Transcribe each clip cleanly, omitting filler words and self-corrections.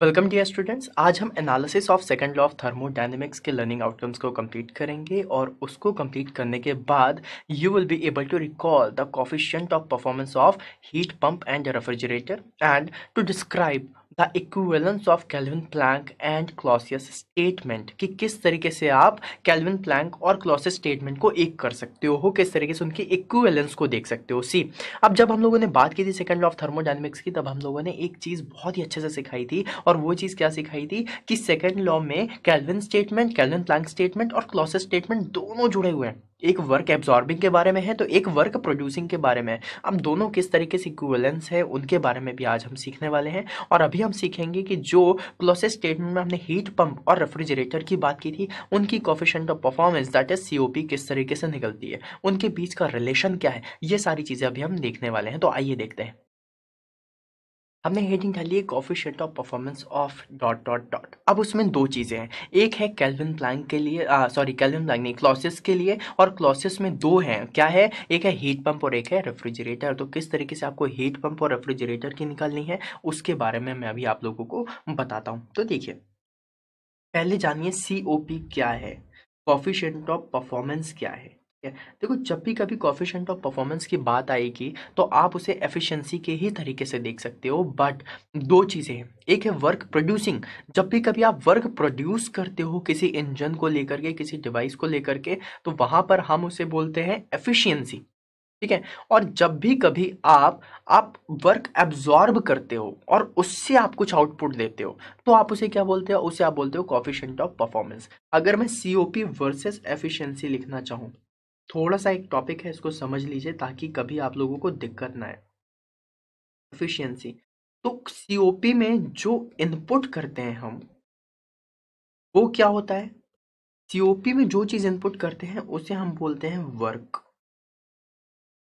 Welcome dear students. आज हम analysis of second law of thermodynamics के लर्निंग आउटकम्स को कंप्लीट करेंगे और उसको कंप्लीट करने के बाद you will be able to recall the coefficient of performance of heat pump and refrigerator and to describe the equivalence of Kelvin Planck and Clausius statement कि किस तरीके से आप केल्विन प्लैंक और क्लॉसियस स्टेटमेंट को एक कर सकते हो, किस तरीके से उनकी इक्विवेलेंस को देख सकते हो। सी, अब जब हम लोगों ने बात की थी सेकंड लॉ ऑफ थर्मोडायनेमिक्स की, तब हम लोगों ने एक चीज़ बहुत ही अच्छे से सिखाई थी और वो चीज़ क्या सिखाई थी कि सेकेंड लॉ में Kelvin statement, Kelvin Planck statement और क्लॉसियस स्टेटमेंट दोनों जुड़े हुए हैं। एक वर्क एब्जॉर्बिंग के बारे में है तो एक वर्क प्रोड्यूसिंग के बारे में है। अब दोनों किस तरीके से इक्विवेलेंस है उनके बारे में भी आज हम सीखने वाले हैं। और अभी हम सीखेंगे कि जो क्लॉसियस स्टेटमेंट में हमने हीट पंप और रेफ्रिजरेटर की बात की थी, उनकी coefficient of performance that is COP किस तरीके से निकलती है, उनके बीच का रिलेशन क्या है, ये सारी चीजें अभी हम देखने वाले हैं। तो आइए देखते हैं। हमने हेडिंग डाली है coefficient of performance of dot dot dot. अब उसमें दो चीज़ें हैं, एक है केल्विन प्लैंक के लिए, सॉरी केल्विन प्लैंक नहीं, क्लॉसियस के लिए, और क्लॉसियस में दो हैं, क्या है, एक है हीट पंप और एक है रेफ्रिजरेटर। तो किस तरीके से आपको हीट पंप और रेफ्रिजरेटर की निकालनी है उसके बारे में मैं अभी आप लोगों को बताता हूँ। तो देखिए, पहले जानिए सीओपी क्या है, कोफिशिएंट ऑफ परफॉर्मेंस क्या है। ठीक है, देखो जब भी कभी कोफिशिएंट ऑफ परफॉर्मेंस की बात आएगी तो आप उसे एफिशिएंसी के ही तरीके से देख सकते हो, बट दो चीज़ें हैं, एक है वर्क प्रोड्यूसिंग। जब भी कभी आप वर्क प्रोड्यूस करते हो किसी इंजन को लेकर के, किसी डिवाइस को लेकर के, तो वहां पर हम उसे बोलते हैं एफिशिएंसी। ठीक है, और जब भी कभी आप वर्क एब्जॉर्ब करते हो और उससे आप कुछ आउटपुट देते हो तो आप उसे क्या बोलते हो, उसे आप बोलते हो कोफिशिएंट ऑफ परफॉर्मेंस। अगर मैं सीओपी वर्सेस एफिशिएंसी लिखना चाहूँ, थोड़ा सा एक टॉपिक है, इसको समझ लीजिए ताकि कभी आप लोगों को दिक्कत ना आए। एफिशिएंसी, तो सीओपी में जो इनपुट करते हैं हम, वो क्या होता है, सीओपी में जो चीज इनपुट करते हैं उसे हम बोलते हैं वर्क।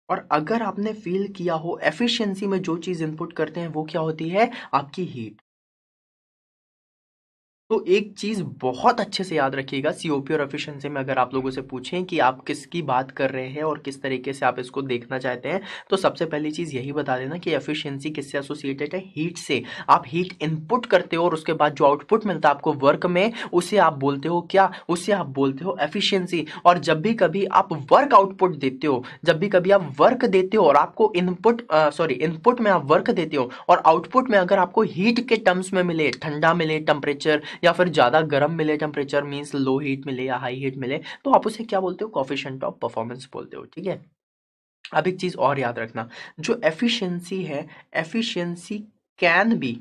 और अगर आपने फील किया हो, एफिशिएंसी में जो चीज इनपुट करते हैं वो क्या होती है, आपकी हीट। तो एक चीज बहुत अच्छे से याद रखिएगा, सीओपी और एफिशिएंसी में अगर आप लोगों से पूछें कि आप किसकी बात कर रहे हैं और किस तरीके से आप इसको देखना चाहते हैं, तो सबसे पहली चीज यही बता देना कि एफिशिएंसी किससे एसोसिएटेड है, हीट से। आप हीट इनपुट करते हो और उसके बाद जो आउटपुट मिलता है आपको वर्क में, उसे आप बोलते हो क्या, उसे आप बोलते हो एफिशिएंसी। और जब भी कभी आप वर्क आउटपुट देते हो, जब भी कभी आप वर्क देते हो और आपको इनपुट में आप वर्क देते हो और आउटपुट में अगर आपको हीट के टर्म्स में मिले, ठंडा मिले टेम्परेचर, या फिर ज़्यादा गर्म मिले टेम्परेचर, मीन्स लो हीट मिले या हाई हीट मिले, तो आप उसे क्या बोलते हो, कोफिशिएंट ऑफ परफॉर्मेंस बोलते हो। ठीक है, अब एक चीज़ और याद रखना, जो एफिशिएंसी है, efficiency can be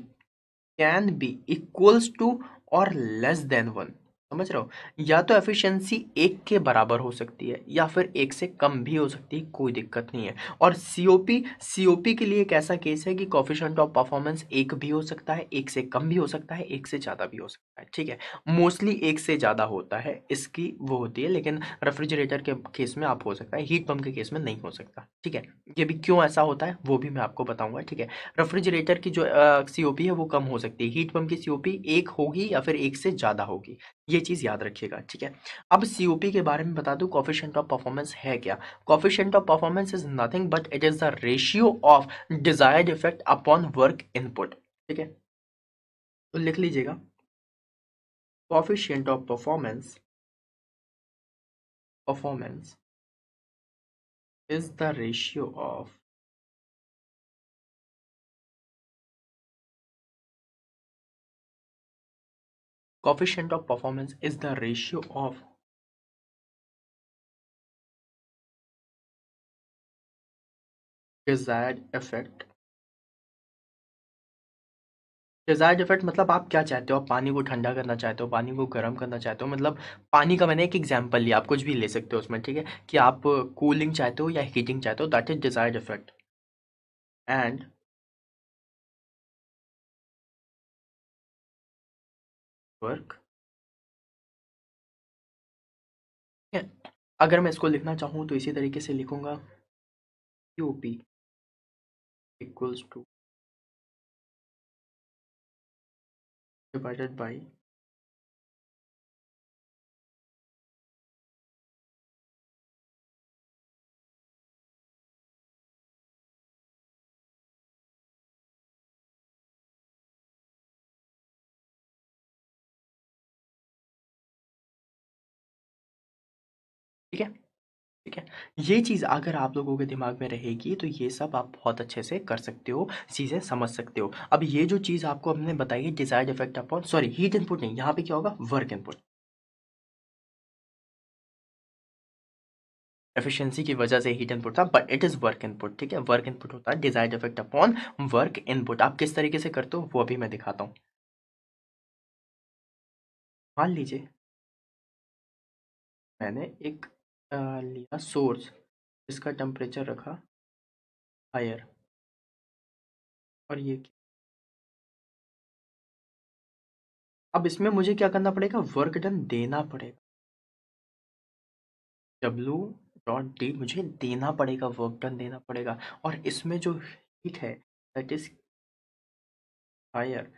can be equals to or less than one. समझ रहे हो, या तो एफिशिएंसी एक के बराबर हो सकती है या फिर एक से कम भी हो सकती है, कोई दिक्कत नहीं है। और सीओपी, सीओपी के लिए एक ऐसा केस है कि कोफिशिएंट ऑफ परफॉर्मेंस एक भी हो सकता है, एक से कम भी हो सकता है, एक से ज़्यादा भी हो सकता है। ठीक है, मोस्टली एक से ज़्यादा होता है इसकी वो होती है, लेकिन रेफ्रिजरेटर के केस में आप हो सकता है, हीट पंप के केस में नहीं हो सकता। ठीक है, ये भी क्यों ऐसा होता है वो भी मैं आपको बताऊंगा। ठीक है, रेफ्रिजरेटर की जो सीओपी है वो कम हो सकती है, हीट पंप की सीओपी एक होगी या फिर एक से ज़्यादा होगी, ये चीज़ याद रखिएगा। ठीक है, अब सीओपी के बारे में बता दूं, कोफिशिएंट ऑफ परफॉर्मेंस है क्या। Coefficient of performance is nothing but it is the ratio of desired effect upon work input. ठीक है, तो लिख लीजिएगा, coefficient of performance is the ratio of coefficient of performance is the ratio of desired effect। Desired effect मतलब आप क्या चाहते हो, आप पानी को ठंडा करना चाहते हो, पानी को गर्म करना चाहते हो, मतलब पानी का मैंने एक एग्जांपल लिया, आप कुछ भी ले सकते हो उसमें। ठीक है, कि आप कूलिंग चाहते हो या हीटिंग चाहते हो, that is desired effect. And work, ठीक है, अगर मैं इसको लिखना चाहूँ तो इसी तरीके से लिखूंगा, QP equals to divided by ठीक है, ठीक है। ये चीज़ अगर आप लोगों के दिमाग में रहेगी तो ये सब आप बहुत अच्छे से कर सकते हो, चीज़ें समझ सकते हो। अब ये जो चीज़ आपको हमने बताई है desired effect upon, sorry heat input नहीं, यहाँ पे क्या होगा, वर्क इनपुट। एफिशिएंसी की वजह से हीट इनपुट था, but it is work input. ठीक है, वर्क इनपुट होता है desired effect upon work input. आप किस तरीके से करते हो वो भी मैं दिखाता हूँ। मान लीजिए मैंने एक लिया सोर्स, इसका टेम्परेचर रखा हायर, और ये, अब इसमें मुझे क्या करना पड़ेगा, वर्क डन देना पड़ेगा। डब्ल्यू डॉट डी मुझे देना पड़ेगा, वर्क डन देना पड़ेगा। और इसमें जो हीट है दैट इज हायर,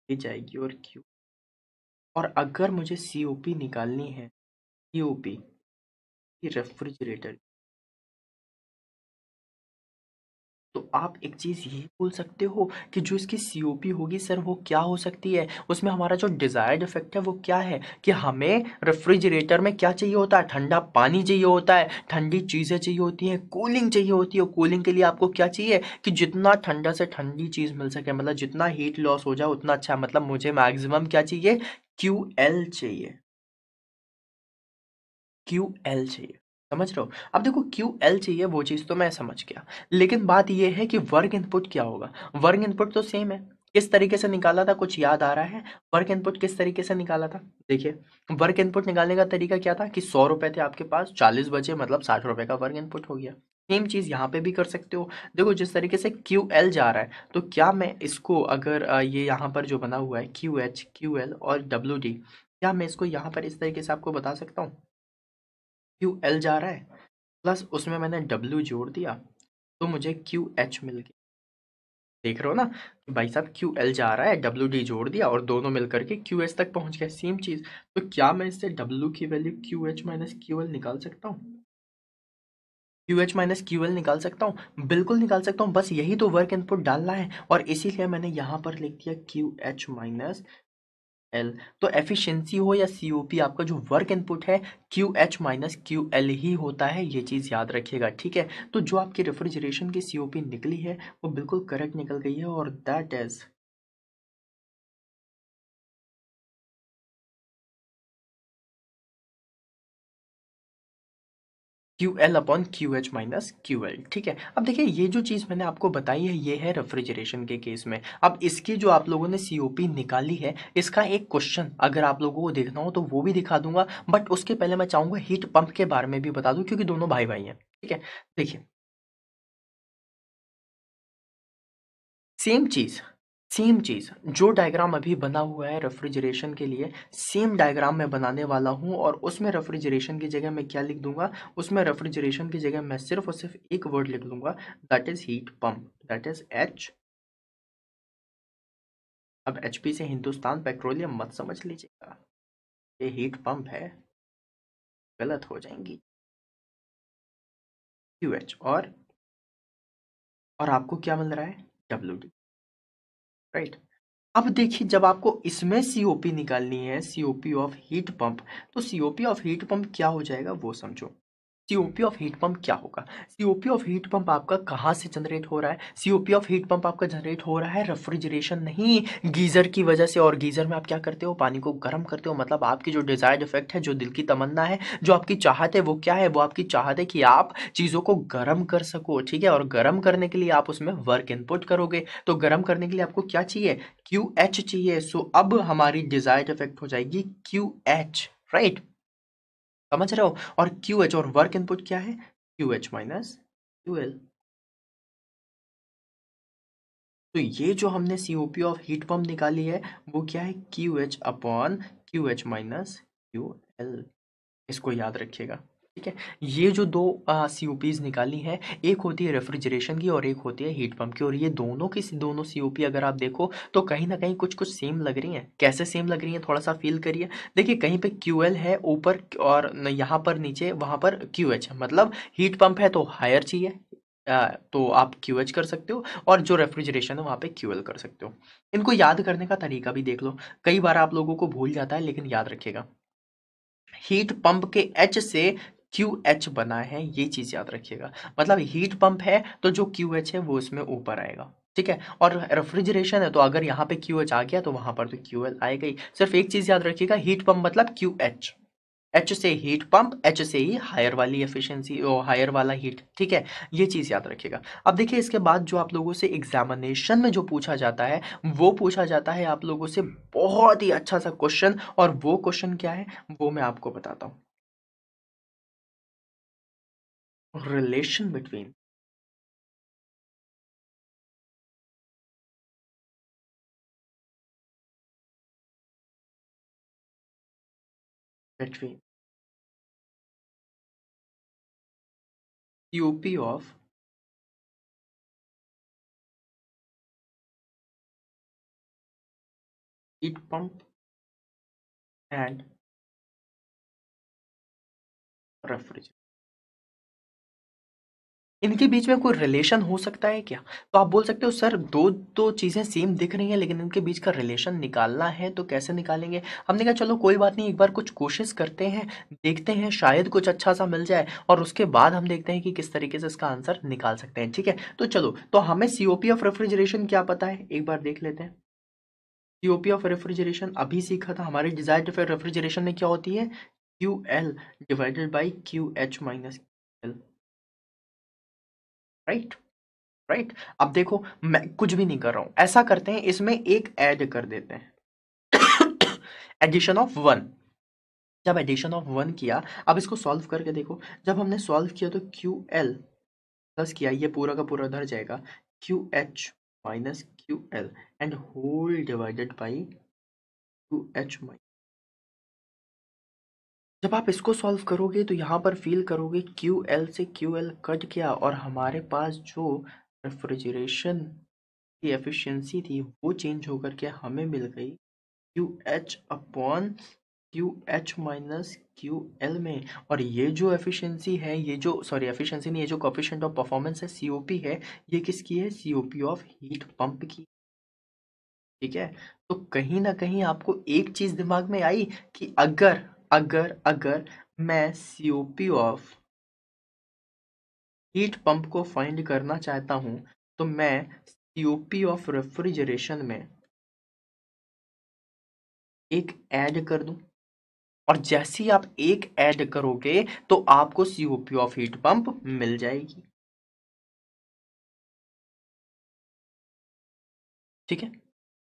ये जाएगी और क्यू। और अगर मुझे सीओपी निकालनी है, सीओपी रेफ्रिजरेटर, तो आप एक चीज़ ये बोल सकते हो कि जो इसकी सीओपी होगी सर वो क्या हो सकती है, उसमें हमारा जो डिजायर्ड इफेक्ट है वो क्या है, कि हमें रेफ्रिजरेटर में क्या चाहिए होता है, ठंडा पानी चाहिए होता है, ठंडी चीज़ें चाहिए होती हैं, कूलिंग चाहिए होती है। कूलिंग के लिए आपको क्या चाहिए कि जितना ठंडा से ठंडी चीज़ मिल सके, मतलब जितना हीट लॉस हो जाए उतना अच्छा। मतलब मुझे मैक्सिमम क्या चाहिए, क्यू एल चाहिए, क्यू एल चाहिए। समझ रहे हो, अब देखो क्यू एल चाहिए वो चीज़ तो मैं समझ गया, लेकिन बात ये है कि वर्क इनपुट क्या होगा। वर्क इनपुट तो सेम है, किस तरीके से निकाला था, कुछ याद आ रहा है, वर्क इनपुट किस तरीके से निकाला था। देखिए, वर्क इनपुट निकालने का तरीका क्या था कि 100 रुपए थे आपके पास, 40 बचे, मतलब 60 रुपए का वर्क इनपुट हो गया। सेम चीज़ यहाँ पे भी कर सकते हो। देखो जिस तरीके से क्यू एल जा रहा है, तो क्या मैं इसको अगर ये यहाँ पर जो बना हुआ है क्यू एच, क्यू एल और डब्ल्यू डी, क्या मैं इसको यहाँ पर इस तरीके से आपको बता सकता हूँ, क्यू एल जा रहा है प्लस उसमें मैंने डब्ल्यू जोड़ दिया, तो मुझे क्यू एच मिल गया। देख रहे हो ना कि भाई साहब क्यू एल जा रहा है, डब्ल्यू डी जोड़ दिया और दोनों मिलकर के क्यू एच तक पहुंच गए, सेम चीज। तो क्या मैं इससे डब्ल्यू की value Q H minus Q L निकाल सकता हूँ, Q H minus Q L निकाल सकता हूँ, बिल्कुल निकाल सकता हूँ। बस यही तो वर्क इनपुट डालना है, और इसीलिए मैंने यहाँ पर लिख दिया क्यू एच माइनस एल। तो एफिशिएंसी हो या सीओपी, आपका जो वर्क इनपुट है Q H minus Q L ही होता है, ये चीज़ याद रखिएगा। ठीक है, तो जो आपकी रेफ्रिजरेशन की सीओपी निकली है वो बिल्कुल करेक्ट निकल गई है, और that is Q L upon Q H minus Q L. ठीक है, अब देखिए ये जो चीज़ मैंने आपको बताई है ये है रेफ्रिजरेशन के केस में। अब इसकी जो आप लोगों ने सीओपी निकाली है, इसका एक क्वेश्चन अगर आप लोगों को देखना हो तो वो भी दिखा दूंगा, बट उसके पहले मैं चाहूंगा हीट पंप के बारे में भी बता दूं, क्योंकि दोनों भाई भाई हैं। ठीक है, देखिए सेम चीज़, सेम चीज़ जो डायग्राम अभी बना हुआ है रेफ्रिजरेशन के लिए, सेम डायग्राम मैं बनाने वाला हूँ, और उसमें रेफ्रिजरेशन की जगह मैं क्या लिख दूंगा, उसमें रेफ्रिजरेशन की जगह मैं सिर्फ और सिर्फ एक वर्ड लिख दूंगा, that is heat pump, that is H. अब एचपी से हिंदुस्तान पेट्रोलियम मत समझ लीजिएगा, ये हीट पंप है, गलत हो जाएंगी। क्यू एच, और आपको क्या मिल रहा है, डब्ल्यू डी, राइट। अब देखिए जब आपको इसमें सीओपी निकालनी है, सीओपी ऑफ हीट पंप, तो सीओपी ऑफ हीट पंप क्या हो जाएगा वो समझो। सीओपी ऑफ हीट पंप क्या होगा, सीओपी ऑफ हीट पंप आपका कहाँ से जनरेट हो रहा है, सीओपी ऑफ हीट पंप आपका जनरेट हो रहा है रेफ्रिजरेशन नहीं, गीजर की वजह से। और गीजर में आप क्या करते हो, पानी को गर्म करते हो, मतलब आपकी जो डिजायर्ड इफेक्ट है, जो दिल की तमन्ना है, जो आपकी चाहत है, वो क्या है, वो आपकी चाहत है कि आप चीज़ों को गर्म कर सको। ठीक है, और गर्म करने के लिए आप उसमें वर्क इनपुट करोगे, तो गर्म करने के लिए आपको क्या चाहिए, क्यू एच चाहिए। सो अब हमारी डिजायर्ड इफेक्ट हो जाएगी क्यू एच, राइट। समझ रहे हो, और क्यू एच और वर्क इनपुट क्या है, Q H minus Q L. तो ये जो हमने सीओपी ऑफ हीट पंप निकाली है वो क्या है, Q H upon Q H minus Q L, इसको याद रखिएगा। ठीक है, ये जो दो सीओपीज निकाली हैं, एक होती है रेफ्रिजरेशन की और एक होती है हीट पंप की, और ये दोनों की दोनों सीओपी अगर आप देखो तो कहीं ना कहीं कुछ कुछ सेम लग रही हैं। कैसे सेम लग रही हैं, थोड़ा सा फील करिए। देखिए कहीं पे क्यू एल है ऊपर, और यहाँ पर नीचे वहाँ पर क्यू एच है, मतलब हीट पंप है तो हायर चाहिए, तो आप क्यू एच कर सकते हो, और जो रेफ्रिजरेशन है वहाँ पे क्यू एल कर सकते हो। इनको याद करने का तरीका भी देख लो, कई बार आप लोगों को भूल जाता है, लेकिन याद रखिएगा हीट पंप के एच से क्यू एच बना है, ये चीज याद रखिएगा। मतलब हीट पंप है तो जो क्यू एच है वो इसमें ऊपर आएगा, ठीक है। और रेफ्रिजरेशन है तो अगर यहाँ पे क्यू एच आ गया तो वहां पर तो क्यू एल आएगा ही। सिर्फ एक चीज याद रखिएगा, हीट पंप मतलब क्यू एच, एच से हीट पंप, एच से ही हायर वाली एफिशिएंसी और हायर वाला हीट, ठीक है। ये चीज याद रखिएगा। अब देखिए इसके बाद जो आप लोगों से एग्जामिनेशन में जो पूछा जाता है, वो पूछा जाता है आप लोगों से बहुत ही अच्छा सा क्वेश्चन, और वो क्वेश्चन क्या है वो मैं आपको बताता हूँ। Relation between between COP of heat pump and refrigerator, इनके बीच में कोई रिलेशन हो सकता है क्या? तो आप बोल सकते हो सर दो दो चीजें सेम दिख रही हैं लेकिन इनके बीच का रिलेशन निकालना है तो कैसे निकालेंगे? हमने कहा चलो कोई बात नहीं, एक बार कुछ कोशिश करते हैं, देखते हैं शायद कुछ अच्छा सा मिल जाए और उसके बाद हम देखते हैं कि किस तरीके से इसका आंसर निकाल सकते हैं, ठीक है। तो चलो, तो हमें सीओपी ऑफ रेफ्रिजरेशन क्या पता है, एक बार देख लेते हैं। सीओपी ऑफ रेफ्रिजरेशन अभी सीखा था, हमारी डिजायर्ड रेफ्रिजरेशन में क्या होती है, Q L divided by Q H minus L, right. Right. अब देखो मैं कुछ भी नहीं कर रहा हूं, ऐसा करते हैं इसमें एक ऐड कर देते हैं एडिशन ऑफ वन। जब एडिशन ऑफ वन किया, अब इसको सॉल्व करके देखो, जब हमने सॉल्व किया तो क्यू एल प्लस किया, ये पूरा का पूरा उधर जाएगा, Q H minus Q L and whole divided by Q H minus. जब आप इसको सॉल्व करोगे तो यहाँ पर फील करोगे क्यू एल से क्यू एल कट किया और हमारे पास जो रेफ्रिजरेशन की एफिशिएंसी थी वो चेंज होकर के हमें मिल गई Q H upon Q H minus Q L में। और ये जो एफिशिएंसी है, ये जो सॉरी एफिशिएंसी नहीं, ये जो कोफिशिएंट ऑफ परफॉर्मेंस है सीओपी है, ये किसकी है, सीओपी ऑफ हीट पंप की, ठीक है। तो कहीं ना कहीं आपको एक चीज दिमाग में आई कि अगर अगर अगर मैं सीओपी ऑफ हीट पंप को फाइंड करना चाहता हूं तो मैं सीओपी ऑफ रेफ्रिजरेशन में एक ऐड कर दूं, और जैसे ही आप एक ऐड करोगे तो आपको सीओपी ऑफ हीट पंप मिल जाएगी, ठीक है।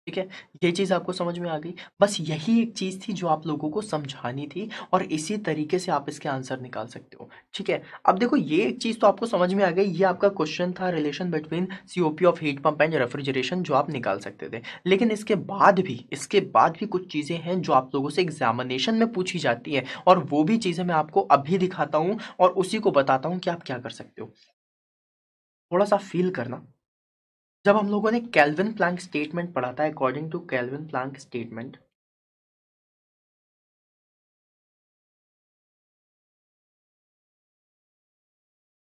ठीक है, ये चीज आपको समझ में आ गई। बस यही एक चीज थी जो आप लोगों को समझानी थी, और इसी तरीके से आप इसके आंसर निकाल सकते हो, ठीक है। अब देखो ये एक चीज तो आपको समझ में आ गई, ये आपका क्वेश्चन था relation between COP of heat pump and refrigeration जो आप निकाल सकते थे। लेकिन इसके बाद भी कुछ चीजें हैं जो आप लोगों से एग्जामिनेशन में पूछी जाती है, और वो भी चीजें मैं आपको अभी दिखाता हूँ और उसी को बताता हूँ कि आप क्या कर सकते हो। थोड़ा सा फील करना। जब हम लोगों ने केल्विन प्लैंक स्टेटमेंट पढ़ा था, according to Kelvin Planck statement,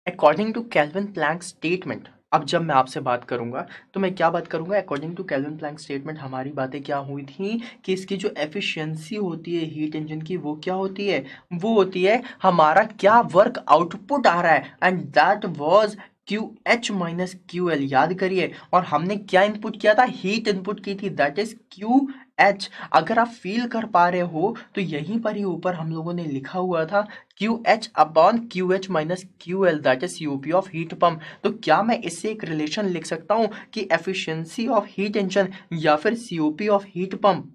according to Kelvin Planck statement, अब जब मैं आपसे बात करूंगा तो मैं क्या बात करूंगा, according to Kelvin Planck statement हमारी बातें क्या हुई थी कि इसकी जो एफिशिएंसी होती है हीट इंजन की वो क्या होती है, वो होती है हमारा क्या वर्क आउटपुट आ रहा है, and that was Q H minus Q L, याद करिए। और हमने क्या इनपुट किया था, हीट इनपुट की थी, दैट इज क्यू एच। अगर आप फील कर पा रहे हो तो यहीं पर ही ऊपर हम लोगों ने लिखा हुआ था Q H upon Q H minus Q L, that is COP of heat pump. तो क्या मैं इससे एक रिलेशन लिख सकता हूं कि एफिशिएंसी ऑफ हीट इंजन या फिर COP of heat pump,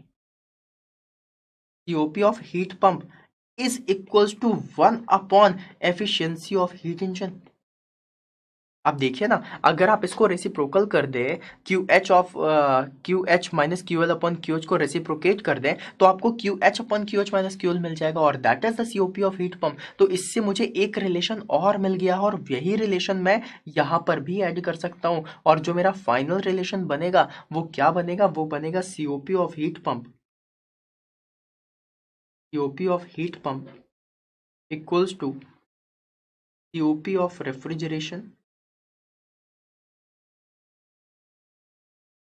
COP of heat pump is equals to 1 upon efficiency of heat engine. आप देखिए ना, अगर आप इसको रेसिप्रोकल कर दे, Q H minus Q L upon Q H को रेसिप्रोकेट कर दें तो आपको Q H upon Q H minus Q L मिल जाएगा, और that is the COP of heat pump. तो इससे मुझे एक रिलेशन और मिल गया, और यही रिलेशन मैं यहाँ पर भी ऐड कर सकता हूँ, और जो मेरा फाइनल रिलेशन बनेगा वो क्या बनेगा, वो बनेगा COP of heat pump, COP of heat pump equals to COP of refrigeration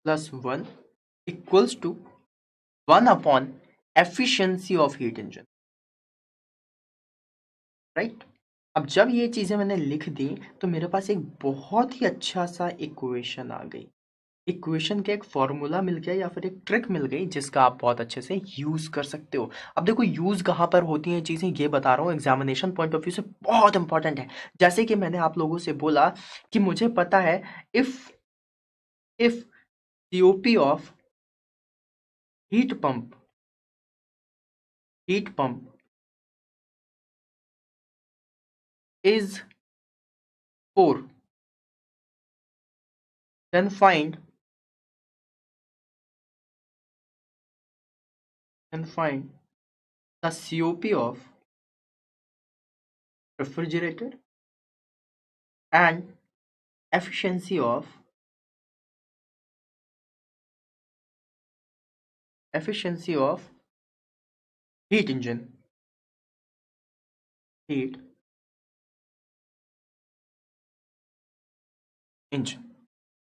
plus one equals to 1 upon efficiency of heat engine, right. अब जब ये चीज़ें मैंने लिख दी तो मेरे पास एक बहुत ही अच्छा सा इक्वेशन आ गई। इक्वेशन का एक फॉर्मूला मिल गया या फिर एक ट्रिक मिल गई जिसका आप बहुत अच्छे से यूज कर सकते हो। अब देखो यूज कहाँ पर होती हैं चीजें, ये बता रहा हूँ, एग्जामिनेशन पॉइंट ऑफ व्यू से बहुत इंपॉर्टेंट है। जैसे कि मैंने आप लोगों से बोला कि मुझे पता है if COP of heat pump is 4, then find the COP of refrigerator and efficiency of heat engine heat engine।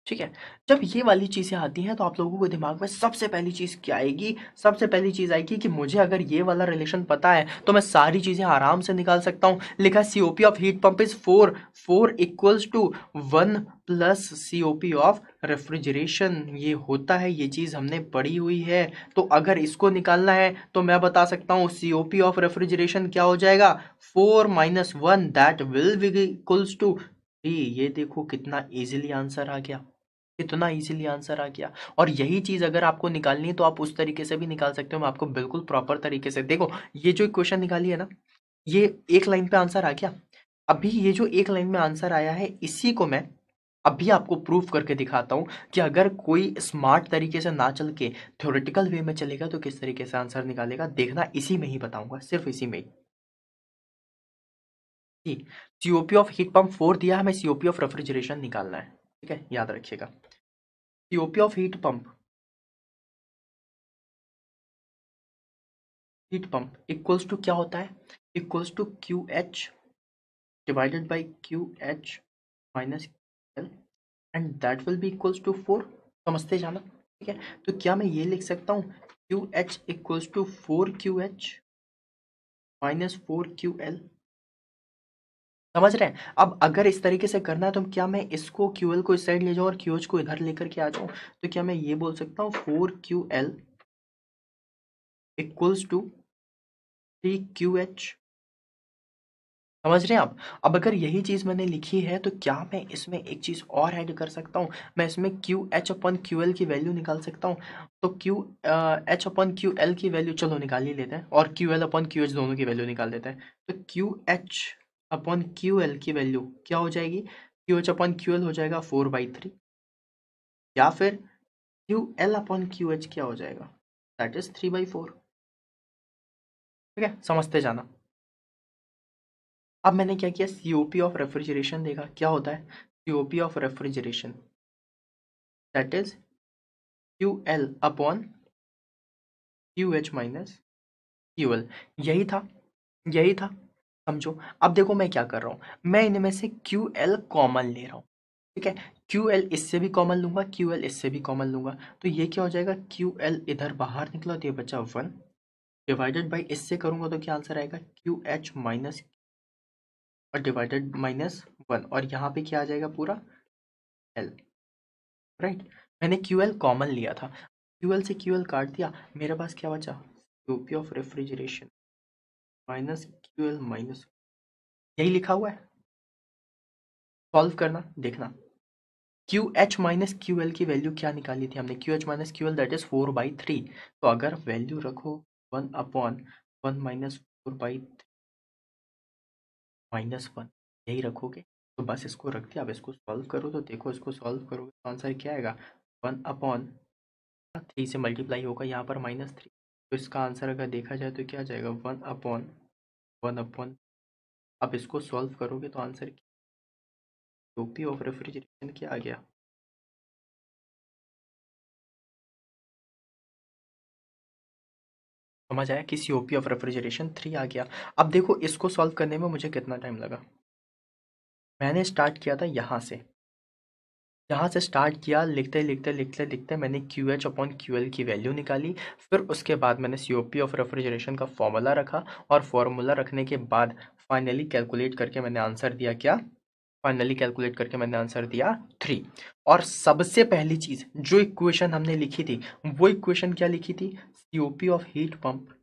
ठीक है। जब ये वाली चीजें आती हैं तो आप लोगों को दिमाग में सबसे पहली चीज क्या आएगी? सबसे पहली चीज आएगी कि मुझे अगर ये वाला रिलेशन पता है तो मैं सारी चीजें आराम से निकाल सकता हूँ। लिखा COP of heat pump is 4 equals to 1 plus COP of refrigeration. ये होता है, ये चीज हमने पढ़ी हुई है। तो अगर इसको निकालना है तो मैं बता सकता हूँ सीओपी ऑफ रेफ्रिजरेशन क्या हो जाएगा, 4 - 1 that will be equals to 3। ये देखो कितना इजीली आंसर आ गया, इतना इजीली आंसर आ गया। और यही चीज अगर आपको निकालनी है तो आप उस तरीके से भी निकाल सकते हो। मैं आपको बिल्कुल प्रॉपर तरीके से, देखो ये जो इक्वेशन निकाली है ना, ये एक लाइन पे आंसर आ गया। अभी ये जो एक लाइन में आंसर आया है इसी को मैं अभी आपको प्रूफ करके दिखाता हूं कि अगर कोई स्मार्ट तरीके से ना चल के थ्योरेटिकल वे में चलेगा तो किस तरीके से आंसर निकालेगा, देखना इसी में ही बताऊंगा, सिर्फ इसी में ही। सीओपी ऑफ हीट पंप 4 दिया, हमें सीओपी ऑफ रेफ्रिजरेशन निकालना है। ठीक है, याद रखिएगा। COP of heat pump equals to क्या होता है, equals to Q H divided by Q H minus L, and that will be equals to 4। समझते जाना। ठीक है, तो क्या मैं ये लिख सकता हूँ Q H equals to 4 QH minus 4 QL। समझ रहे हैं? अब अगर इस तरीके से करना है तो क्या मैं इसको QL को इस साइड ले जाऊँ और QH को इधर लेकर के आ जाऊँ, तो क्या मैं ये बोल सकता हूँ 4QL इक्वल्स टू 3QH। समझ रहे हैं आप? अब अगर यही चीज मैंने लिखी है तो क्या मैं इसमें एक चीज और ऐड कर सकता हूँ, मैं इसमें Q H upon Q L की वैल्यू निकाल सकता हूँ। तो Q H upon Q L की वैल्यू चलो निकाल ही लेते हैं, और Q L upon Q H दोनों की वैल्यू निकाल देते हैं। तो Q H upon Q L की वैल्यू क्या हो जाएगी, Q H upon Q L हो जाएगा 4/3, या फिर Q L upon Q H क्या हो जाएगा, दैट इज 3/4। ठीक है, समझते जाना। अब मैंने क्या किया, सीओपी ऑफ रेफ्रिजरेशन देखा क्या होता है, COP of refrigeration that is Q L upon Q H minus Q L. यही था, यही था। समझो। अब देखो मैं क्या कर रहा हूँ, मैं इनमें से क्यू एल कॉमन ले रहा हूँ। ठीक है, क्यू एल इससे भी कॉमन लूंगा, क्यू एल इससे भी कॉमन लूंगा, तो ये क्या हो जाएगा, क्यू एल इधर बाहर निकला तो ये बचा 1 डिवाइडेड बाई इससे करूंगा तो क्या आंसर आएगा, क्यू एच माइनस और डिवाइडेड -1, और यहाँ पे क्या आ जाएगा पूरा एल। राइट, मैंने क्यू एल कॉमन लिया था, क्यू एल से क्यू एल काट दिया, मेरे पास क्या बचा, UP of refrigeration minus Q L minus, यही लिखा हुआ है। सॉल्व करना, देखना Q H minus Q L की वैल्यू क्या निकाली थी हमने, Q H minus Q L that is 4/3। तो अगर वैल्यू रखो 1/1 माइनस 4/3 -1, यही रखोगे तो बस इसको रख दिया। अब इसको सॉल्व करो तो देखो, इसको सॉल्व करोगे तो आंसर क्या आएगा, 1/3 से मल्टीप्लाई होगा यहाँ पर -3, तो इसका आंसर अगर देखा जाए तो क्या आ जाएगा, 1/1। अब इसको सॉल्व करोगे तो आंसर यूपी ऑफ रेफ्रिजरेशन क्या आ गया। समझ आया कि सीओपी ऑफ रेफ्रिजरेशन 3 आ गया। अब देखो इसको सॉल्व करने में मुझे कितना टाइम लगा, मैंने स्टार्ट किया था यहाँ से स्टार्ट किया, लिखते लिखते लिखते लिखते मैंने Q H upon Q L की वैल्यू निकाली। फिर उसके बाद मैंने सी ओ पी ऑफ रेफ्रिजरेशन का फॉर्मूला रखा, और फॉर्मूला रखने के बाद फाइनली कैलकुलेट करके मैंने आंसर दिया क्या? फाइनली कैलकुलेट करके मैंने आंसर दिया 3। और सबसे पहली चीज जो इक्वेशन हमने लिखी थी, वो इक्वेशन क्या लिखी थी? COP of heat pump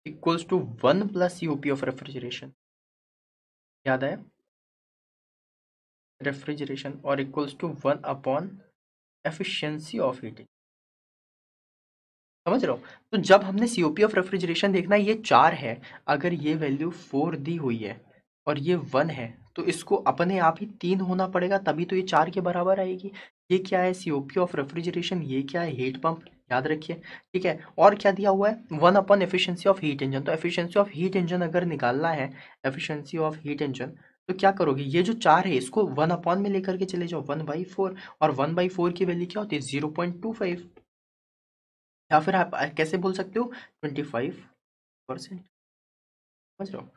equals to 1 plus COP of refrigeration. याद है? रेफ्रिजरेशन और equals to 1 upon efficiency of heating. समझ रहे हो? तो जब हमने सीओपी ऑफ रेफ्रिजरेशन देखना, ये 4 है, अगर ये वैल्यू 4 दी हुई है और ये 1 है, तो इसको अपने आप ही 3 होना पड़ेगा, तभी तो ये 4 के बराबर आएगी। ये क्या है? COP of refrigeration. ये क्या है? Heat pump. याद रखिए। ठीक है। और क्या दिया हुआ है? 1 upon efficiency of heat engine. तो एफिशिएंसी ऑफ हीट इंजन अगर निकालना है, एफिशिएंसी ऑफ हीट इंजन, तो क्या करोगे? ये जो 4 है इसको 1 अपॉन में लेकर के चले जाओ, 1/4। और 1/4 की वैल्यू क्या होती है? 0.25। या फिर आप कैसे बोल सकते हो? 25%। समझ रहे हो?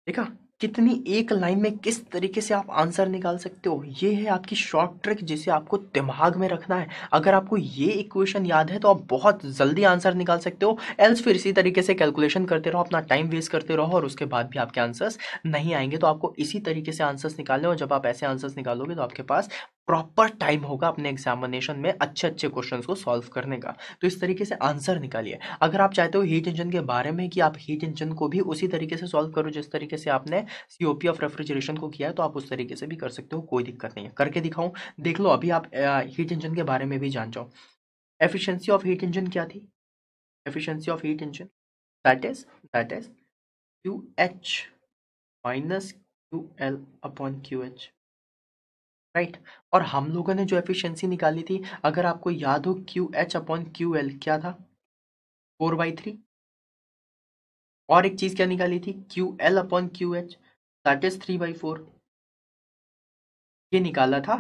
देखा कितनी एक लाइन में किस तरीके से आप आंसर निकाल सकते हो? ये है आपकी शॉर्ट ट्रिक जिसे आपको दिमाग में रखना है। अगर आपको ये इक्वेशन याद है तो आप बहुत जल्दी आंसर निकाल सकते हो। एल्स फिर इसी तरीके से कैलकुलेशन करते रहो, अपना टाइम वेस्ट करते रहो और उसके बाद भी आपके आंसर्स नहीं आएंगे। तो आपको इसी तरीके से आंसर्स निकालने, और जब आप ऐसे आंसर्स निकालोगे तो आपके पास प्रॉपर टाइम होगा अपने एग्जामिनेशन में अच्छे अच्छे क्वेश्चंस को सॉल्व करने का। तो इस तरीके से आंसर निकालिए। अगर आप चाहते हो हीट इंजन के बारे में कि आप हीट इंजन को भी उसी तरीके से सॉल्व करो जिस तरीके से आपने सीओपी ऑफ रेफ्रिजरेशन को किया है, तो आप उस तरीके से भी कर सकते हो, कोई दिक्कत नहीं है। करके दिखाऊं? देख लो, अभी आप हीट इंजन के बारे में भी जान जाओ। एफिशिएंसी ऑफ हीट इंजन क्या थी? Efficiency of heat engine that is Q H minus Q L upon Q H. Right. और हम लोगों ने जो एफिशिएंसी निकाली थी, अगर आपको याद हो, Q H upon Q L क्या था? 4/3। और एक चीज क्या निकाली थी? Q L upon Q H, that is 3/4। ये निकाला था।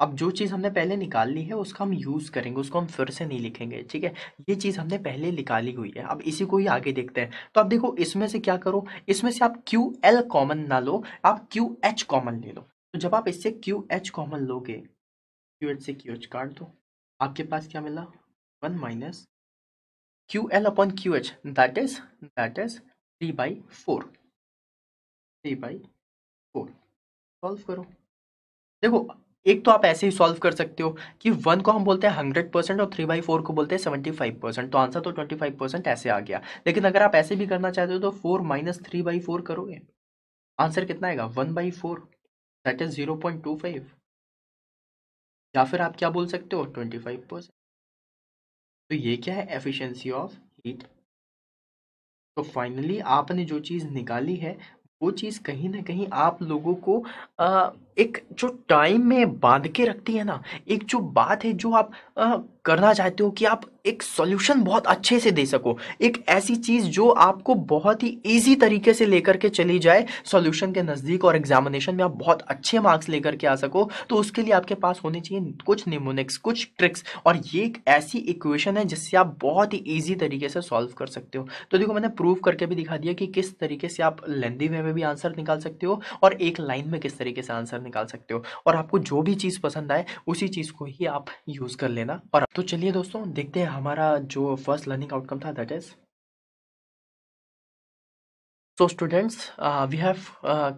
अब जो चीज हमने पहले निकाल ली है उसका हम यूज करेंगे, उसको हम फिर से नहीं लिखेंगे। ठीक है। ये चीज हमने पहले निकाली हुई है, अब इसी को ही आगे देखते हैं। तो अब देखो, इसमें से क्या करो, इसमें से आप क्यू एल कॉमन ना लो, आप क्यू एच कॉमन ले लो। तो जब आप इससे क्यू एच कॉमन लोगे, क्यू एच से क्यू एच काट दो, आपके पास क्या मिला? 1 minus Q L upon Q H, that is 3/4। 3/4। Solve करो। देखो, एक तो आप ऐसे ही सॉल्व कर सकते हो कि 1 को हम बोलते हैं 100% और 3/4 को बोलते हैं 75%, तो आंसर तो 25% ऐसे आ गया। लेकिन अगर आप ऐसे भी करना चाहते हो तो 4 माइनस 3/4 करोगे, आंसर कितना आएगा? 1/4, दैट इज 0.25। या फिर आप क्या बोल सकते हो? 25%। तो ये क्या है? Efficiency of heat. तो फाइनली आपने जो चीज़ निकाली है, वो चीज़ कहीं न कहीं आप लोगों को एक जो टाइम में बाँध के रखती है ना, एक जो बात है जो आप करना चाहते हो कि आप एक सॉल्यूशन बहुत अच्छे से दे सको। एक ऐसी चीज़ जो आपको बहुत ही ईज़ी तरीके से लेकर के चली जाए सॉल्यूशन के नज़दीक, और एग्ज़ामिनेशन में आप बहुत अच्छे मार्क्स लेकर के आ सको। तो उसके लिए आपके पास होने चाहिए कुछ निमोनिक्स, कुछ ट्रिक्स, और ये एक ऐसी इक्वेशन है जिससे आप बहुत ही ईज़ी तरीके से सॉल्व कर सकते हो। तो देखो, मैंने प्रूव करके भी दिखा दिया कि किस तरीके से आप लेंदी वे में भी आंसर निकाल सकते हो और एक लाइन में किस तरीके से आंसर निकाल सकते हो। और आपको जो भी चीज़ पसंद आए उसी चीज़ को ही आप यूज़ कर लेना। और तो चलिए दोस्तों, देखते हैं हमारा जो फर्स्ट लर्निंग आउटकम था, that is so students, we have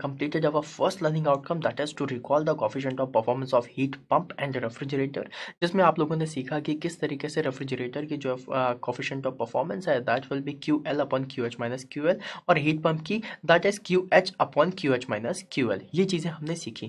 completed our first learning outcome, that is to recall the coefficient of performance of heat pump and refrigerator, जिसमें आप लोगों ने सीखा कि किस तरीके से रेफ्रिजरेटर की जो coefficient of performance है, that will be QL upon QH minus QL, और हीट पंप की that is QH upon QH minus QL। ये चीज़ें हमने सीखी।